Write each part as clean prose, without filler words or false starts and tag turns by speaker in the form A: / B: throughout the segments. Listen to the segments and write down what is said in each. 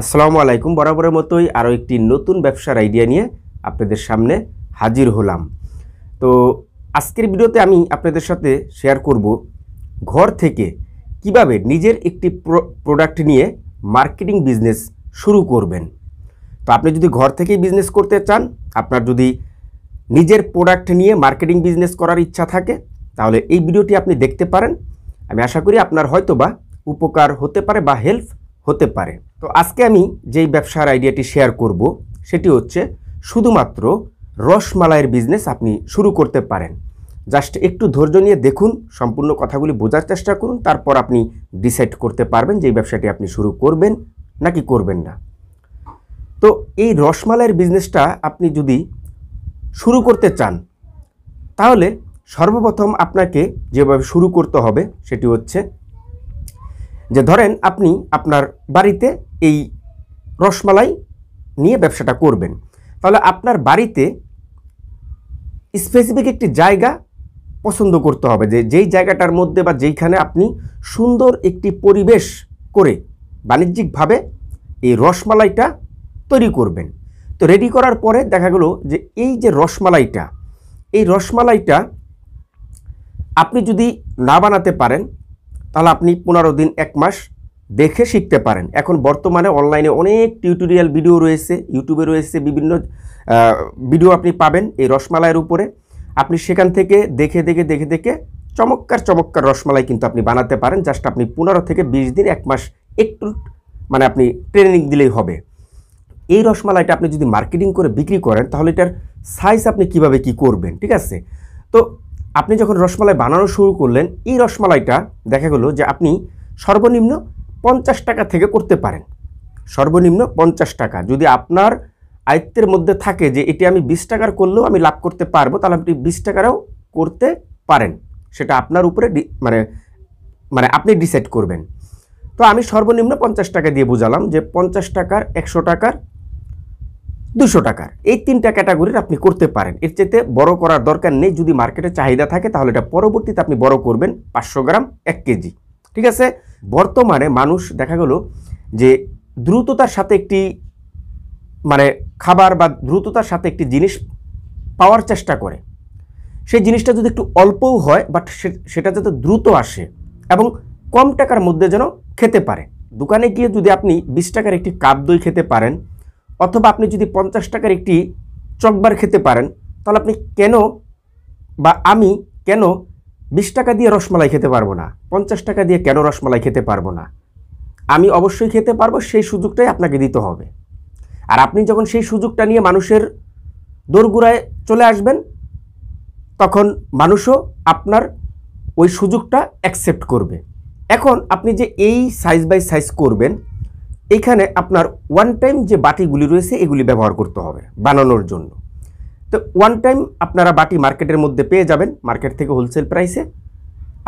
A: আসসালামু আলাইকুম। বরাবরের মতোই আরও একটি নতুন ব্যবসার আইডিয়া নিয়ে আপনাদের সামনে হাজির হলাম। তো আজকের ভিডিওতে আমি আপনাদের সাথে শেয়ার করব ঘর থেকে কিভাবে নিজের একটি প্রোডাক্ট নিয়ে মার্কেটিং বিজনেস শুরু করবেন। তো আপনি যদি ঘর থেকেই বিজনেস করতে চান, আপনার যদি নিজের প্রোডাক্ট নিয়ে মার্কেটিং বিজনেস করার ইচ্ছা থাকে, তাহলে এই ভিডিওটি আপনি দেখতে পারেন। আমি আশা করি আপনার হয়তোবা উপকার হতে পারে বা হেল্প হতে পারে। তো আজকে আমি যেই ব্যবসার আইডিয়াটি শেয়ার করব সেটি হচ্ছে শুধুমাত্র রসমালাইয়ের বিজনেস আপনি শুরু করতে পারেন। জাস্ট একটু ধৈর্য নিয়ে দেখুন, সম্পূর্ণ কথাগুলি বোঝার চেষ্টা করুন, তারপর আপনি ডিসাইড করতে পারবেন যে এই ব্যবসাটি আপনি শুরু করবেন নাকি করবেন না। তো এই রসমালাইয়ের বিজনেসটা আপনি যদি শুরু করতে চান, তাহলে সর্বপ্রথম আপনাকে যেভাবে শুরু করতে হবে সেটি হচ্ছে যে ধরেন আপনি আপনার বাড়িতে এই রসমালাই নিয়ে ব্যবসাটা করবেন, তাহলে আপনার বাড়িতে স্পেসিফিক একটি জায়গা পছন্দ করতে হবে, যে যেই জায়গাটার মধ্যে বা যেইখানে আপনি সুন্দর একটি পরিবেশ করে বাণিজ্যিকভাবে এই রসমালাইটা তৈরি করবেন। তো রেডি করার পরে দেখা গেল যে এই যে রসমালাইটা, এই রসমালাইটা আপনি যদি না বানাতে পারেন, তাহলে আপনি 15 দিন 1 মাস দেখে শিখতে পারেন। এখন বর্তমানে অনলাইনে অনেক টিউটোরিয়াল ভিডিও রয়েছে, ইউটিউবে রয়েছে, বিভিন্ন ভিডিও আপনি পাবেন এই রসমালাইয়ের উপরে। আপনি সেখান থেকে দেখে দেখে চমৎকার রসমালাই কিন্তু আপনি বানাতে পারেন। জাস্ট আপনি 15 থেকে 20 দিন 1 মাস একটু আপনি ট্রেনিং দিলেই হবে। এই রসমালাইটা আপনি যদি মার্কেটিং করে বিক্রি করেন, তাহলে এটার সাইজ আপনি কিভাবে কি করবেন, ঠিক আছে? তো আপনি যখন রসমালাই বানানো শুরু করলেন, এই রসমালাইটা দেখা গেল যে আপনি সর্বনিম্ন 50 টাকা থেকে করতে পারেন। সর্বনিম্ন 50 টাকা যদি আপনার আয়ত্তের মধ্যে থাকে যে এটি আমি 20 টাকার করলেও আমি লাভ করতে পারবো, তাহলে আপনি 20 টাকারও করতে পারেন। সেটা আপনার উপরে মানে আপনি ডিসাইড করবেন। তো আমি সর্বনিম্ন 50 টাকা দিয়ে বুঝালাম যে 50 টাকার, 100 টাকার, 200 টাকার, এই 3টা ক্যাটাগরির আপনি করতে পারেন। এর চাইতে বড় করার দরকার নেই। যদি মার্কেটে চাহিদা থাকে তাহলে এটা পরবর্তীতে আপনি বড় করবেন 500 গ্রাম, 1 কেজি, ঠিক আছে? বর্তমানে মানুষ দেখা গেল যে দ্রুততার সাথে একটি খাবার বা দ্রুততার সাথে একটি জিনিস পাওয়ার চেষ্টা করে। সেই জিনিসটা যদি একটু অল্পও হয়, বাট সেটা যাতে দ্রুত আসে এবং কম টাকার মধ্যে যেন খেতে পারে। দোকানে গিয়ে যদি আপনি 20 টাকার একটি কাপ দই খেতে পারেন, অথবা আপনি যদি 50 টাকার একটি চকবার খেতে পারেন, তাহলে আপনি কেন বা আমি কেন 20 টাকা দিয়ে রসমালাই খেতে পারবো না? 50 টাকা দিয়ে কেন রসমালাই খেতে পারবো না? আমি অবশ্যই খেতে পারবো। সেই সুযোগটাই আপনাকে দিতে হবে। আর আপনি যখন সেই সুযোগটা নিয়ে মানুষের দোরগোড়ায় চলে আসবেন, তখন মানুষও আপনার ওই সুযোগটা অ্যাকসেপ্ট করবে। এখন আপনি যে এই সাইজ বাই সাইজ করবেন, এইখানে আপনার ওয়ান টাইম যে বাটিগুলি রয়েছে এগুলি ব্যবহার করতে হবে বানানোর জন্য। তো ওয়ান টাইম আপনারা বাটি মার্কেটের মধ্যে পেয়ে যাবেন, মার্কেট থেকে হোলসেল প্রাইসে।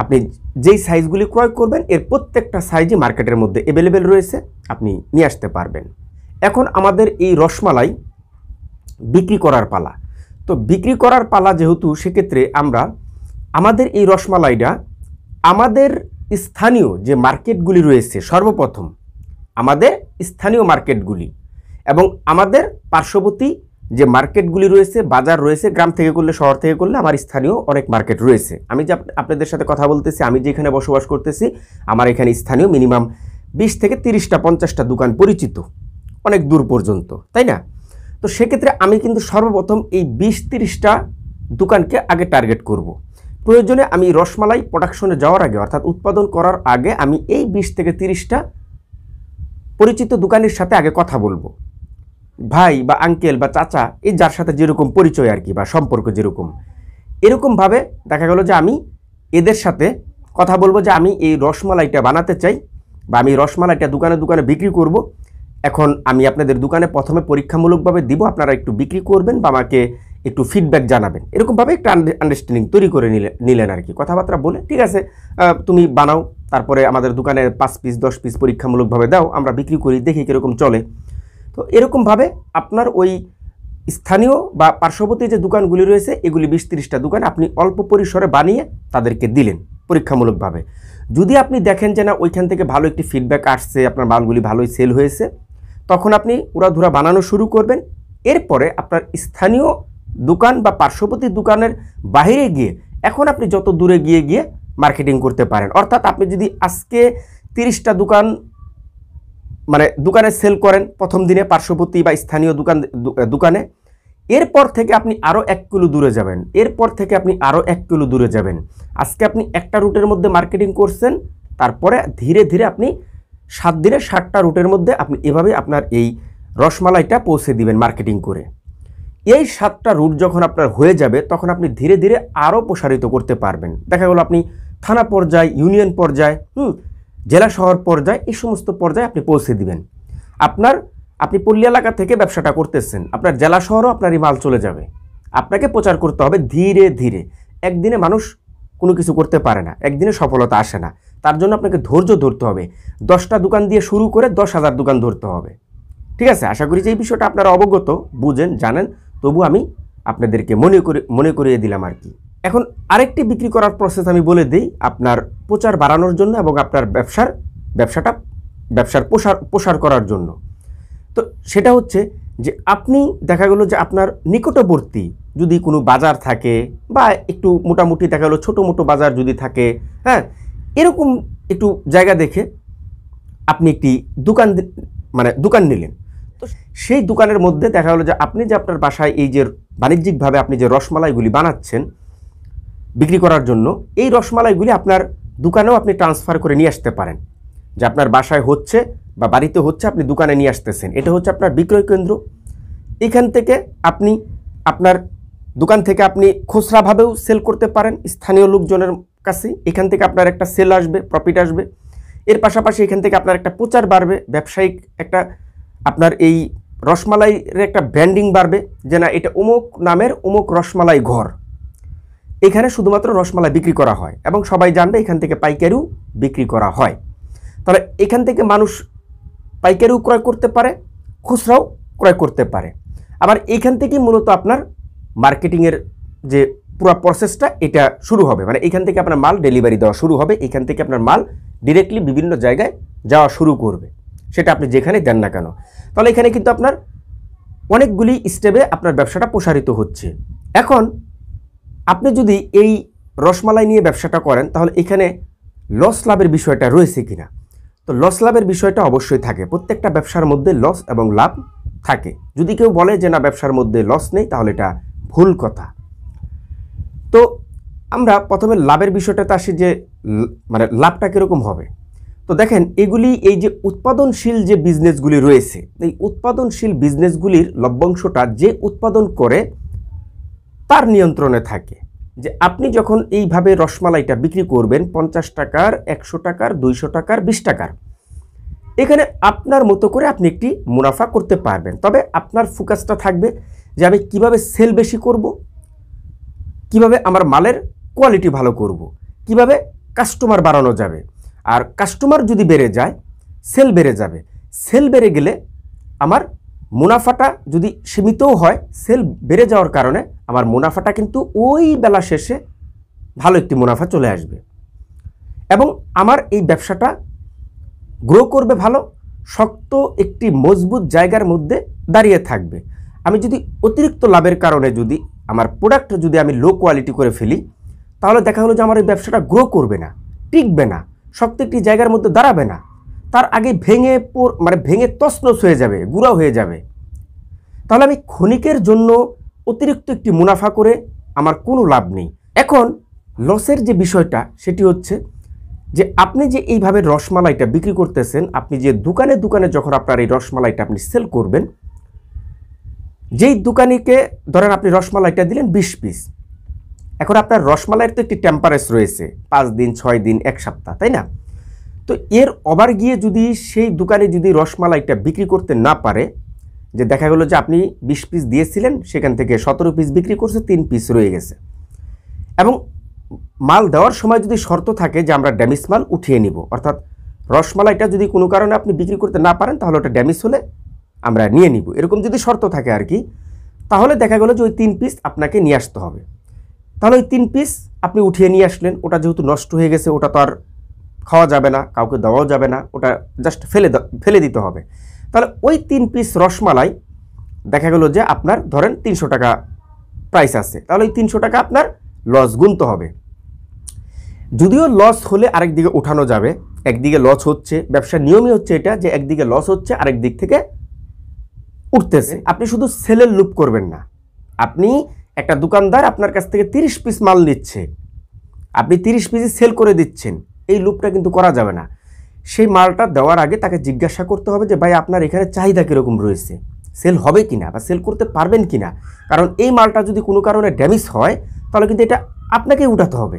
A: আপনি যেই সাইজগুলি ক্রয় করবেন এর প্রত্যেকটা সাইজই মার্কেটের মধ্যে অ্যাভেলেবেল রয়েছে, আপনি নিয়ে আসতে পারবেন। এখন আমাদের এই রসমালাই বিক্রি করার পালা। তো বিক্রি করার পালা যেহেতু, সেক্ষেত্রে আমরা আমাদের এই রসমালাইটা আমাদের স্থানীয় যে মার্কেটগুলি রয়েছে, সর্বপ্রথম আমাদের স্থানীয় মার্কেটগুলি এবং আমাদের পার্শ্ববর্তী যে মার্কেটগুলি রয়েছে, বাজার রয়েছে, গ্রাম থেকে করলে, শহর থেকে করলে আমার স্থানীয় অনেক মার্কেট রয়েছে। আমি যে আপনাদের সাথে কথা বলতেছি, আমি যেখানে বসবাস করতেছি, আমার এখানে স্থানীয় মিনিমাম 20 থেকে 30টা 50টা দোকান পরিচিত, অনেক দূর পর্যন্ত, তাই না? তো সেক্ষেত্রে আমি কিন্তু সর্বপ্রথম এই 20-30টা দোকানকে আগে টার্গেট করব। প্রয়োজনে আমি রসমালাই প্রোডাকশনে যাওয়ার আগে, অর্থাৎ উৎপাদন করার আগে, আমি এই 20 থেকে 30টা পরিচিত দোকানের সাথে আগে কথা বলবো। ভাই বা আঙ্কেল বা চাচা, এই যার সাথে যেরকম পরিচয় আর কি, বা সম্পর্ক যেরকম, এরকমভাবে দেখা গেল যে আমি এদের সাথে কথা বলবো যে আমি এই রসমালাইটা বানাতে চাই বা আমি রসমালাইটা দোকানে দোকানে বিক্রি করব। এখন আমি আপনাদের দোকানে প্রথমে পরীক্ষামূলকভাবে দিব, আপনারা একটু বিক্রি করবেন বা আমাকে একটু ফিডব্যাক জানাবেন। এরকমভাবে একটা আন্ডারস্ট্যান্ডিং তৈরি করে নিলেন আর কি, কথাবার্তা বলে, ঠিক আছে তুমি বানাও, তারপরে আমাদের দোকানে 5 পিস 10 পিস পরীক্ষামূলকভাবে দাও, আমরা বিক্রি করি, দেখি কীরকম চলে। তো এরকমভাবে আপনার ওই স্থানীয় বা পার্শ্ববর্তী যে দোকানগুলি রয়েছে, এগুলি 20-30টা দোকান আপনি অল্প পরিসরে বানিয়ে তাদেরকে দিলেন পরীক্ষামূলকভাবে। যদি আপনি দেখেন যে না ওইখান থেকে ভালো একটি ফিডব্যাক আসছে, আপনার মালগুলি ভালোই সেল হয়েছে, তখন আপনি উড়াধুরা বানানো শুরু করবেন। এরপরে আপনার স্থানীয় দোকান বা পার্শ্ববর্তী দোকানের বাইরে গিয়ে এখন আপনি যত দূরে গিয়ে গিয়ে মার্কেটিং করতে পারেন। অর্থাৎ আপনি যদি আজকে 30টা দোকান দোকানে সেল করেন প্রথম দিনে পার্শ্ববর্তী বা স্থানীয় দোকানে, এরপর থেকে আপনি আরও 1 কিলো দূরে যাবেন, এরপর থেকে আপনি আরও 1 কিলো দূরে যাবেন। আজকে আপনি একটা রুটের মধ্যে মার্কেটিং করছেন, তারপরে ধীরে ধীরে আপনি 7 দিনে 60টা রুটের মধ্যে আপনি এভাবে আপনার এই রসমালাইটা পৌঁছে দিবেন মার্কেটিং করে। এই 7টা রুট যখন আপনার হয়ে যাবে তখন আপনি ধীরে ধীরে আরও প্রসারিত করতে পারবেন। দেখা গেল আপনি থানা পর্যায়ে, ইউনিয়ন পর্যায়ে, জেলা শহর পর্যায়ে, এই সমস্ত পর্যায়ে আপনি পৌঁছে দিবেন। আপনি পল্লী এলাকা থেকে ব্যবসাটা করতেছেন, আপনার জেলা শহরও আপনার এই মাল চলে যাবে। আপনাকে প্রচার করতে হবে ধীরে ধীরে। একদিনে মানুষ কোনো কিছু করতে পারে না, একদিনে সফলতা আসে না। তার জন্য আপনাকে ধৈর্য ধরতে হবে। 10টা দোকান দিয়ে শুরু করে 10,000 দোকান ধরতে হবে। ঠিক আছে, আশা করি যে এই বিষয়টা আপনারা অবগত, বুঝেন, জানেন। তবু আমি আপনাদেরকে মনে করিয়ে দিলাম আর কি। এখন আরেকটি বিক্রি করার প্রসেস আমি বলে দিই আপনার প্রচার বাড়ানোর জন্য এবং আপনার ব্যবসার প্রসার করার জন্য। তো সেটা হচ্ছে যে আপনি দেখা গেল যে আপনার নিকটবর্তী যদি কোনো বাজার থাকে বা একটু মোটামুটি দেখা গেলো ছোটো মোটো বাজার যদি থাকে, হ্যাঁ, এরকম একটু জায়গা দেখে আপনি একটি দোকান নিলেন। তো সেই দোকানের মধ্যে দেখা গেলো যে আপনি যে আপনার বাসায় এই যে বাণিজ্যিকভাবে আপনি যে রসমালাইগুলি বানাচ্ছেন বিক্রি করার জন্য, এই রসমালাইগুলি আপনার দোকানেও আপনি ট্রান্সফার করে নিয়ে আসতে পারেন। যে আপনার বাসায় হচ্ছে বা বাড়িতে হচ্ছে, আপনি দোকানে নিয়ে আসতেছেন, এটা হচ্ছে আপনার বিক্রয় কেন্দ্র। এখান থেকে আপনি আপনার দোকান থেকে আপনি খুচরাভাবেও সেল করতে পারেন স্থানীয় লোকজনের কাছে। এখান থেকে আপনার একটা সেল আসবে, প্রফিট আসবে। এর পাশাপাশি এখান থেকে আপনার একটা প্রচার বাড়বে, ব্যবসায়িক একটা আপনার এই রসমালাইয়ের একটা ব্র্যান্ডিং বাড়বে, যে না এটা অমুক নামের অমুক রসমালাই ঘর, এখানে শুধুমাত্র রসমালাই বিক্রি করা হয় এবং সবাই জানবে এখান থেকে পাইকারিও বিক্রি করা হয়। তাহলে এখান থেকে মানুষ পাইকারিও ক্রয় করতে পারে, খুচরাও ক্রয় করতে পারে। আবার এইখান থেকেই মূলত আপনার মার্কেটিংয়ের যে পুরো প্রসেসটা এটা শুরু হবে। এখান থেকে আপনার মাল ডেলিভারি দেওয়া শুরু হবে, এখান থেকে আপনার মাল ডিরেক্টলি বিভিন্ন জায়গায় যাওয়া শুরু করবে, সেটা আপনি যেখানে দেন না কেন। তাহলে এখানে কিন্তু আপনার অনেকগুলি স্টেপে আপনার ব্যবসাটা প্রসারিত হচ্ছে। এখন আপনি যদি এই রসমালাই নিয়ে ব্যবসাটা করেন তাহলে এখানে লস লাভের বিষয়টা রয়েছে কিনা? তো লস লাভের বিষয়টা অবশ্যই থাকে, প্রত্যেকটা ব্যবসার মধ্যে লস এবং লাভ থাকে। যদি কেউ বলে যে না ব্যবসার মধ্যে লস নেই তাহলে এটা ভুল কথা। তো আমরা প্রথমে লাভের বিষয়টাতে আসি যে লাভটা কীরকম হবে। তো দেখেন এই যে উৎপাদনশীল যে বিজনেসগুলি রয়েছে, এই উৎপাদনশীল বিজনেসগুলির লভ্যাংশটা যে উৎপাদন করে তার নিয়ন্ত্রণে থাকে। যে আপনি যখন এইভাবে রসমালাইটা বিক্রি করবেন 50 টাকার, 100 টাকার, 200 টাকার, 20 টাকার, এখানে আপনার মতো করে আপনি একটি মুনাফা করতে পারবেন। তবে আপনার ফোকাসটা থাকবে যে আমি কিভাবে সেল বেশি করব, কিভাবে আমার মালের কোয়ালিটি ভালো করব, কিভাবে কাস্টমার বাড়ানো যাবে। আর কাস্টমার যদি বেড়ে যায় সেল বেড়ে যাবে, সেল বেড়ে গেলে আমার মুনাফাটা যদি সীমিতও হয়, সেল বেড়ে যাওয়ার কারণে আমার মুনাফাটা কিন্তু ওই বেলা শেষে ভালো একটি মুনাফা চলে আসবে এবং আমার এই ব্যবসাটা গ্রো করবে, ভালো শক্ত একটি মজবুত জায়গার মধ্যে দাঁড়িয়ে থাকবে। আমি যদি অতিরিক্ত লাভের কারণে যদি আমার প্রোডাক্ট যদি আমি লো কোয়ালিটি করে ফেলি তাহলে দেখা হলো যে আমার এই ব্যবসাটা গ্রো করবে না, টিকবে না, শক্ত একটি জায়গার মধ্যে দাঁড়াবে না, তার আগে ভেঙে তছনছ হয়ে যাবে, গুঁড়া হয়ে যাবে। তাহলে আমি ক্ষণিকের জন্য অতিরিক্ত একটি মুনাফা করে আমার কোনো লাভ নেই। এখন লসের যে বিষয়টা সেটি হচ্ছে যে আপনি যে এইভাবে রসমালাইটা বিক্রি করতেছেন, আপনি যে দোকানে দোকানে যখন আপনার এই রসমালাইটা আপনি সেল করবেন, যেই দোকানিকে ধরেন আপনি রসমালাইটা দিলেন 20 পিস, এখন আপনার রসমালাইয়ের তো একটি টেম্পারেচার রয়েছে, 5 দিন, 6 দিন, 1 সপ্তাহ, তাই না? তো এর ওভার গিয়ে যদি সেই দোকানে যদি রসমালাইটা বিক্রি করতে না পারে, যে দেখা গেলো যে আপনি 20 পিস দিয়েছিলেন সেখান থেকে 17 পিস বিক্রি করছে, 3 পিস রয়ে গেছে, এবং মাল দেওয়ার সময় যদি শর্ত থাকে যে আমরা ড্যামেজ মাল উঠিয়ে নিব, অর্থাৎ রসমালাইটা যদি কোনো কারণে আপনি বিক্রি করতে না পারেন তাহলে ওটা ড্যামেজ হলে আমরা নিয়ে নিব, এরকম যদি শর্ত থাকে আর কি, তাহলে দেখা গেলো যে ওই 3 পিস আপনাকে নিয়ে আসতে হবে। তাহলে ওই 3 পিস আপনি উঠিয়ে নিয়ে আসলেন, ওটা যেহেতু নষ্ট হয়ে গেছে ওটা তো আর খাওয়া যাবে না, কাউকে দেওয়াও যাবে না, ওটা জাস্ট ফেলে দিতে হবে। তাহলে ওই 3 পিস রসমালাই দেখা গেল যে আপনার ধরেন 300 টাকা প্রাইস আছে, তাহলে ওই 300 টাকা আপনার লস গুনতে হবে। যদিও লস হলে আরেক দিকে উঠানো যাবে, একদিকে লস হচ্ছে, ব্যবসার নিয়মই হচ্ছে এটা যে একদিকে লস হচ্ছে আরেক দিক থেকে উঠতেছে। আপনি শুধু সেলের লুপ করবেন না। আপনি একটা দোকানদার আপনার কাছ থেকে 30 পিস মাল নিচ্ছে, আপনি 30 পিসই সেল করে দিচ্ছেন, এই লুপটা কিন্তু করা যাবে না। সেই মালটা দেওয়ার আগে তাকে জিজ্ঞাসা করতে হবে যে ভাই আপনার এখানে চাহিদা কীরকম রয়েছে, সেল হবে কিনা বা সেল করতে পারবেন কিনা। কারণ এই মালটা যদি কোনো কারণে ড্যামেজ হয় তাহলে কিন্তু এটা আপনাকেই উঠাতে হবে,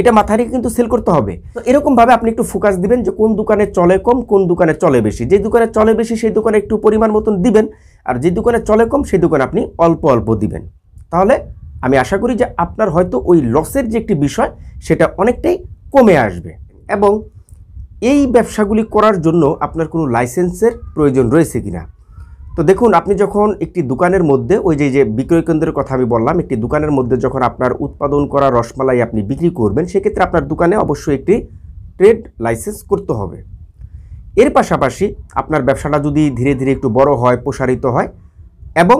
A: এটা মাথায় রেখে কিন্তু সেল করতে হবে। তো এরকমভাবে আপনি একটু ফোকাস দিবেন যে কোন দোকানে চলে কম, কোন দোকানে চলে বেশি। যে দোকানে চলে বেশি সেই দোকানে একটু পরিমাণ মতন দিবেন, আর যে দোকানে চলে কম সেই দোকানে আপনি অল্প অল্প দিবেন। তাহলে আমি আশা করি যে আপনার হয়তো ওই লসের যে একটি বিষয় সেটা অনেকটাই কমে আসবে। এবং এই ব্যবসাগুলি করার জন্য আপনার কোনো লাইসেন্সের প্রয়োজন রয়েছে কিনা। তো দেখুন, আপনি যখন একটি দোকানের মধ্যে ওই যে বিক্রয় কেন্দ্রের কথা আমি বললাম, একটি দোকানের মধ্যে যখন আপনার উৎপাদন করা রসমালাই আপনি বিক্রি করবেন, সেক্ষেত্রে আপনার দোকানে অবশ্যই একটি ট্রেড লাইসেন্স করতে হবে। এর পাশাপাশি আপনার ব্যবসাটা যদি ধীরে ধীরে একটু বড় হয়, প্রসারিত হয়, এবং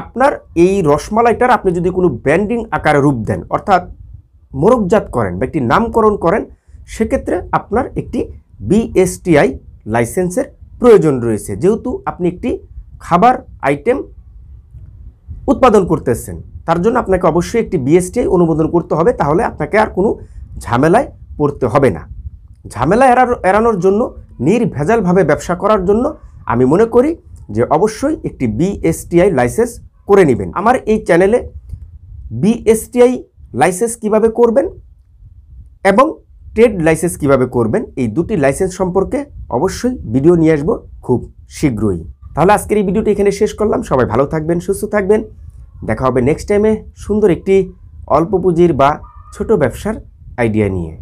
A: আপনার এই রসমালাইটার আপনি যদি কোনো ব্র্যান্ডিং আকারে রূপ দেন, অর্থাৎ মোড়কজাত করেন বা একটি নামকরণ করেন, সেক্ষেত্রে আপনার একটি বিএসটিআই লাইসেন্সের প্রয়োজন রয়েছে। যেহেতু আপনি একটি খাবার আইটেম উৎপাদন করতেছেন, তার জন্য আপনাকে অবশ্যই একটি বিএসটিআই অনুমোদন করতে হবে। তাহলে আপনাকে আর কোনো ঝামেলায় পড়তে হবে না। ঝামেলা এড়ানোর জন্য, নির্ভেজালভাবে ব্যবসা করার জন্য আমি মনে করি যে অবশ্যই একটি বিএসটিআই লাইসেন্স করে নেবেন। আমার এই চ্যানেলে বিএসটিআই লাইসেন্স কিভাবে করবেন এবং ট্রেড লাইসেন্স কিভাবে করবেন, এই দুটি লাইসেন্স সম্পর্কে অবশ্যই ভিডিও নিয়ে আসবো খুব শীঘ্রই। তাহলে আজকের এই ভিডিওটি এখানে শেষ করলাম। সবাই ভালো থাকবেন, সুস্থ থাকবেন। দেখা হবে নেক্সট টাইমে সুন্দর একটি অল্প পুঁজির বা ছোট ব্যবসার আইডিয়া নিয়ে।